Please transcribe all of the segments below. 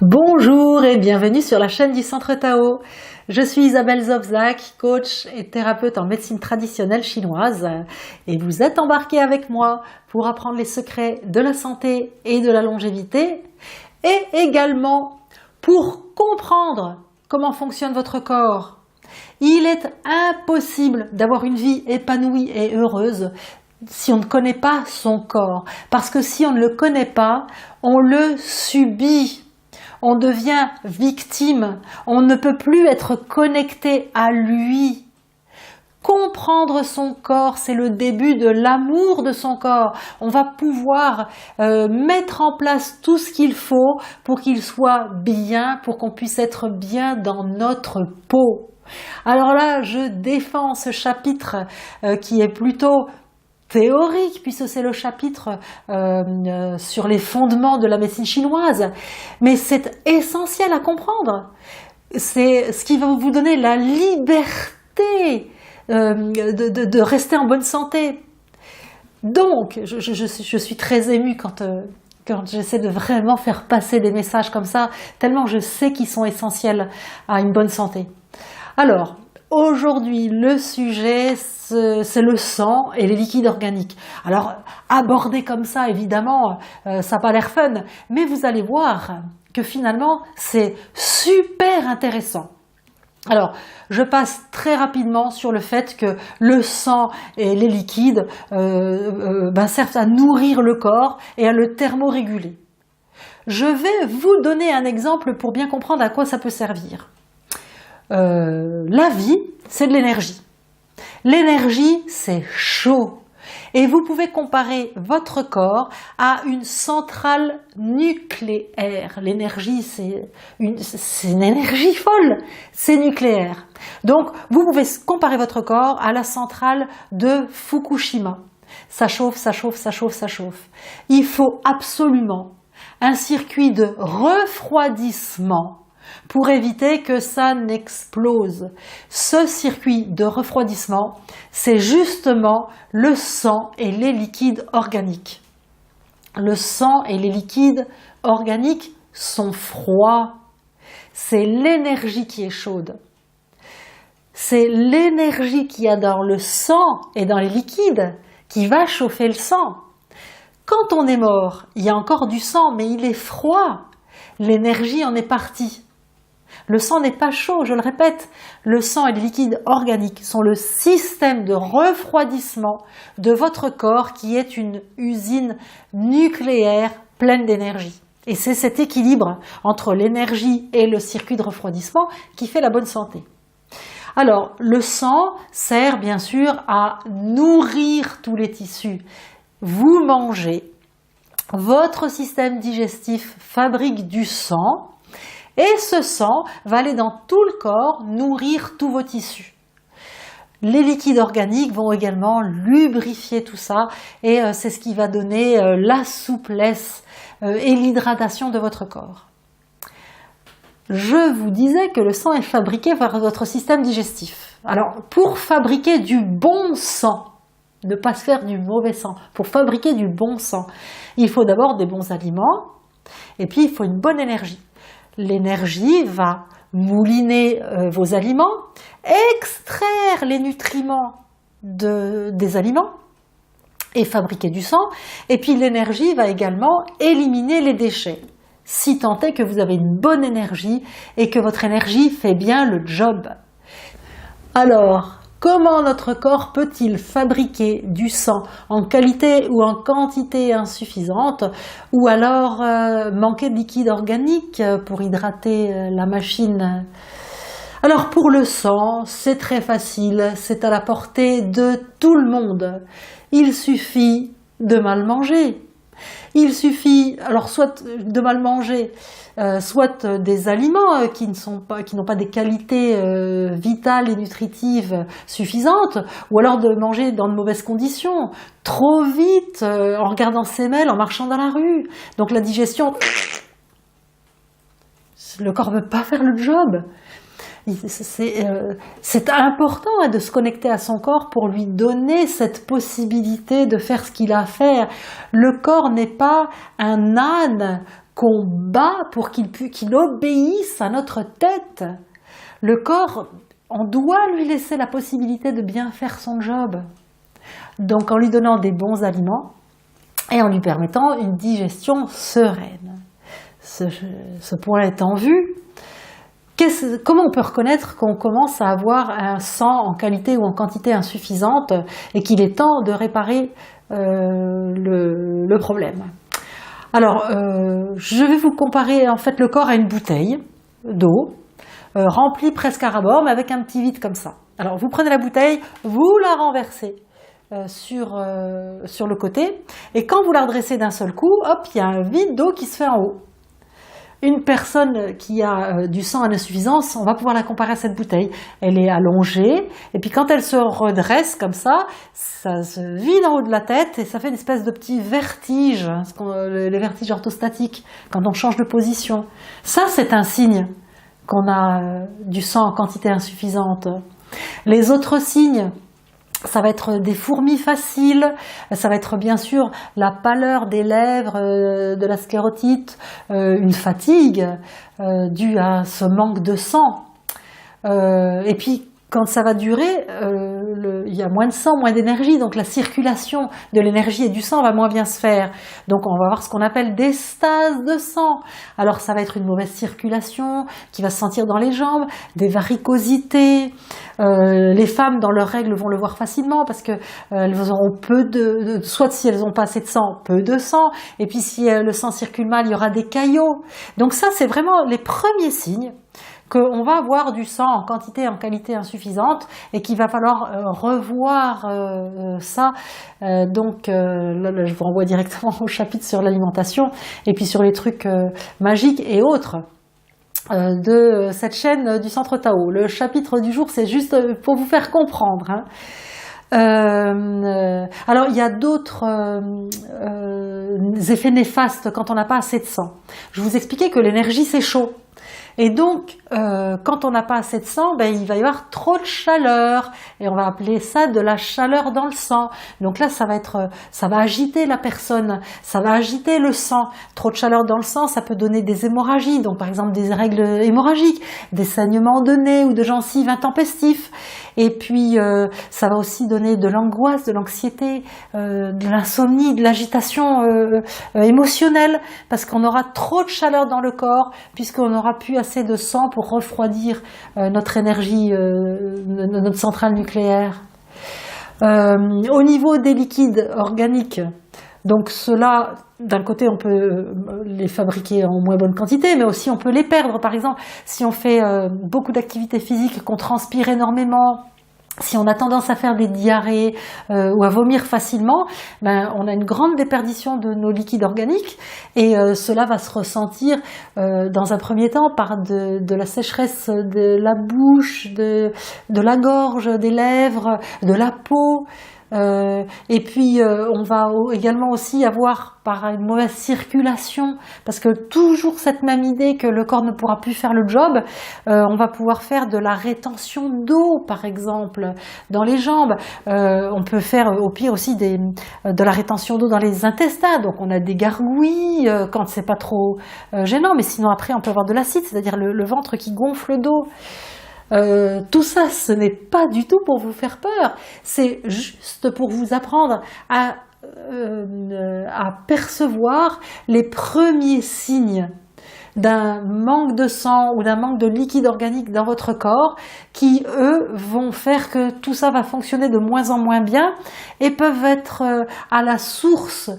Bonjour et bienvenue sur la chaîne du Centre Tao. Je suis Isabelle Zobzak, coach et thérapeute en médecine traditionnelle chinoise et vous êtes embarqués avec moi pour apprendre les secrets de la santé et de la longévité et également pour comprendre comment fonctionne votre corps. Il est impossible d'avoir une vie épanouie et heureuse si on ne connaît pas son corps, parce que si on ne le connaît pas, on le subit. On devient victime, on ne peut plus être connecté à lui. Comprendre son corps, c'est le début de l'amour de son corps. On va pouvoir mettre en place tout ce qu'il faut pour qu'il soit bien, pour qu'on puisse être bien dans notre peau. Alors là, je défends ce chapitre qui est plutôt théorique, puisque c'est le chapitre sur les fondements de la médecine chinoise, mais c'est essentiel à comprendre. C'est ce qui va vous donner la liberté de rester en bonne santé. Donc, je suis très émue quand j'essaie de vraiment faire passer des messages comme ça, tellement je sais qu'ils sont essentiels à une bonne santé. Alors, aujourd'hui, le sujet, c'est le sang et les liquides organiques. Alors, abordé comme ça, évidemment, ça n'a pas l'air fun, mais vous allez voir que finalement, c'est super intéressant. Alors, je passe très rapidement sur le fait que le sang et les liquides servent à nourrir le corps et à le thermoréguler. Je vais vous donner un exemple pour bien comprendre à quoi ça peut servir. La vie, c'est de l'énergie. L'énergie, c'est chaud. Et vous pouvez comparer votre corps à une centrale nucléaire. L'énergie, c'est une énergie folle, c'est nucléaire. Donc, vous pouvez comparer votre corps à la centrale de Fukushima. Ça chauffe, ça chauffe, ça chauffe, ça chauffe. Il faut absolument un circuit de refroidissement pour éviter que ça n'explose. Ce circuit de refroidissement, c'est justement le sang et les liquides organiques. Le sang et les liquides organiques sont froids. C'est l'énergie qui est chaude. C'est l'énergie qu'il y a dans le sang et dans les liquides qui va chauffer le sang. Quand on est mort, il y a encore du sang, mais il est froid. L'énergie en est partie. Le sang n'est pas chaud, je le répète. Le sang et les liquides organiques sont le système de refroidissement de votre corps qui est une usine nucléaire pleine d'énergie. Et c'est cet équilibre entre l'énergie et le circuit de refroidissement qui fait la bonne santé. Alors, le sang sert bien sûr à nourrir tous les tissus. Vous mangez, votre système digestif fabrique du sang, et ce sang va aller dans tout le corps nourrir tous vos tissus. Les liquides organiques vont également lubrifier tout ça et c'est ce qui va donner la souplesse et l'hydratation de votre corps. Je vous disais que le sang est fabriqué par votre système digestif. Alors, pour fabriquer du bon sang, ne pas se faire du mauvais sang, pour fabriquer du bon sang, il faut d'abord des bons aliments et puis il faut une bonne énergie. L'énergie va mouliner vos aliments, extraire les nutriments des aliments et fabriquer du sang. Et puis l'énergie va également éliminer les déchets, si tant est que vous avez une bonne énergie et que votre énergie fait bien le job. Alors, comment notre corps peut-il fabriquer du sang en qualité ou en quantité insuffisante ou alors manquer de liquide organique pour hydrater la machine? Alors pour le sang, c'est très facile, c'est à la portée de tout le monde. Il suffit de mal manger. Il suffit, alors soit de mal manger, soit des aliments qui n'ont pas des qualités vitales et nutritives suffisantes, ou alors de manger dans de mauvaises conditions, trop vite, en regardant ses mails, en marchant dans la rue. Donc la digestion, le corps ne veut pas faire le job. C'est important de se connecter à son corps pour lui donner cette possibilité de faire ce qu'il a à faire. Le corps n'est pas un âne qu'on bat pour qu'il obéisse à notre tête. Le corps, on doit lui laisser la possibilité de bien faire son job. Donc en lui donnant des bons aliments et en lui permettant une digestion sereine. Ce point étant vu, comment on peut reconnaître qu'on commence à avoir un sang en qualité ou en quantité insuffisante et qu'il est temps de réparer le problème? Alors, je vais vous comparer en fait le corps à une bouteille d'eau remplie presque à ras-bord, mais avec un petit vide comme ça. Alors, vous prenez la bouteille, vous la renversez sur le côté, et quand vous la redressez d'un seul coup, hop, il y a un vide d'eau qui se fait en haut. Une personne qui a du sang en insuffisance, on va pouvoir la comparer à cette bouteille. Elle est allongée, et puis quand elle se redresse comme ça se vide en haut de la tête, et ça fait une espèce de petit vertige, hein, les vertiges orthostatiques, quand on change de position. Ça, c'est un signe qu'on a du sang en quantité insuffisante. Les autres signes, ça va être des fourmis faciles, ça va être bien sûr la pâleur des lèvres, de la sclérotite, une fatigue due à ce manque de sang. Et puis quand ça va durer, il y a moins de sang, moins d'énergie, donc la circulation de l'énergie et du sang va moins bien se faire. Donc on va avoir ce qu'on appelle des stases de sang. Alors ça va être une mauvaise circulation qui va se sentir dans les jambes, des varicosités. Les femmes dans leurs règles vont le voir facilement parce que elles auront soit si elles n'ont pas assez de sang, peu de sang, et puis si le sang circule mal, il y aura des caillots. Donc ça, c'est vraiment les premiers signes qu'on va avoir du sang en quantité et en qualité insuffisante et qu'il va falloir revoir ça. Donc là, je vous renvoie directement au chapitre sur l'alimentation et puis sur les trucs magiques et autres de cette chaîne du Centre Tao. Le chapitre du jour, c'est juste pour vous faire comprendre, hein. Alors il y a d'autres effets néfastes quand on n'a pas assez de sang. Je vous expliquais que l'énergie c'est chaud. Et donc, quand on n'a pas assez de sang, il va y avoir trop de chaleur, et on va appeler ça de la chaleur dans le sang. Donc là, ça va agiter la personne, ça va agiter le sang. Trop de chaleur dans le sang, ça peut donner des hémorragies, donc par exemple des règles hémorragiques, des saignements de nez ou de gencives intempestifs. Et puis, ça va aussi donner de l'angoisse, de l'anxiété, de l'insomnie, de l'agitation émotionnelle, parce qu'on aura trop de chaleur dans le corps, puisqu'on n'aura plus assez de sang pour refroidir notre énergie, notre centrale nucléaire. Au niveau des liquides organiques, donc ceux-là, d'un côté, on peut les fabriquer en moins bonne quantité, mais aussi on peut les perdre. Par exemple, si on fait beaucoup d'activités physiques, qu'on transpire énormément, si on a tendance à faire des diarrhées ou à vomir facilement, on a une grande déperdition de nos liquides organiques et cela va se ressentir dans un premier temps par de la sécheresse de la bouche, de la gorge, des lèvres, de la peau. Et puis on va également aussi avoir par une mauvaise circulation, parce que toujours cette même idée que le corps ne pourra plus faire le job, on va pouvoir faire de la rétention d'eau par exemple dans les jambes, on peut faire au pire aussi de la rétention d'eau dans les intestins, donc on a des gargouilles quand c'est pas trop gênant, mais sinon après on peut avoir de l'acide, c'est-à-dire le ventre qui gonfle d'eau. Tout ça, ce n'est pas du tout pour vous faire peur, c'est juste pour vous apprendre à percevoir les premiers signes d'un manque de sang ou d'un manque de liquide organique dans votre corps qui, eux, vont faire que tout ça va fonctionner de moins en moins bien et peuvent être à la source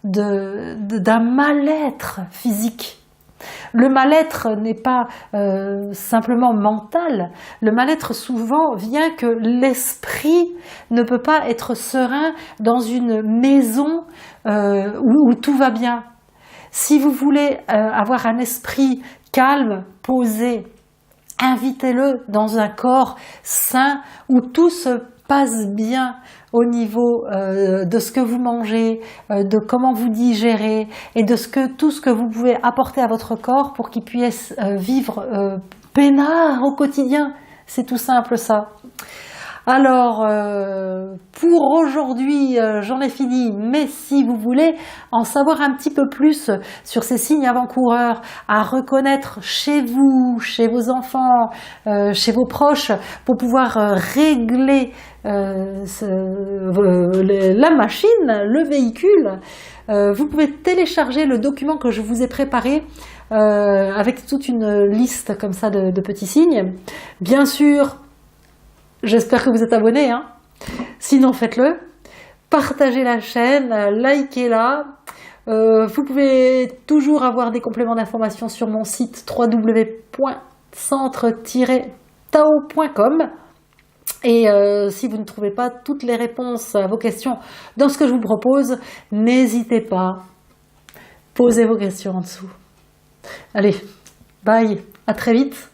d'un mal-être physique. Le mal-être n'est pas simplement mental, le mal-être souvent vient que l'esprit ne peut pas être serein dans une maison où tout va bien. Si vous voulez avoir un esprit calme, posé, invitez-le dans un corps sain où tout se passe bien au niveau de ce que vous mangez, de comment vous digérez et de tout ce que vous pouvez apporter à votre corps pour qu'il puisse vivre peinard au quotidien. C'est tout simple ça. Alors, pour aujourd'hui, j'en ai fini, mais si vous voulez en savoir un petit peu plus sur ces signes avant-coureurs à reconnaître chez vous, chez vos enfants, chez vos proches, pour pouvoir régler la machine, le véhicule, vous pouvez télécharger le document que je vous ai préparé avec toute une liste comme ça de petits signes. Bien sûr, j'espère que vous êtes abonnés, hein. Sinon faites-le. Partagez la chaîne, likez-la. Vous pouvez toujours avoir des compléments d'information sur mon site www.centre-tao.com. Et si vous ne trouvez pas toutes les réponses à vos questions dans ce que je vous propose, n'hésitez pas. Posez vos questions en dessous. Allez, bye, à très vite.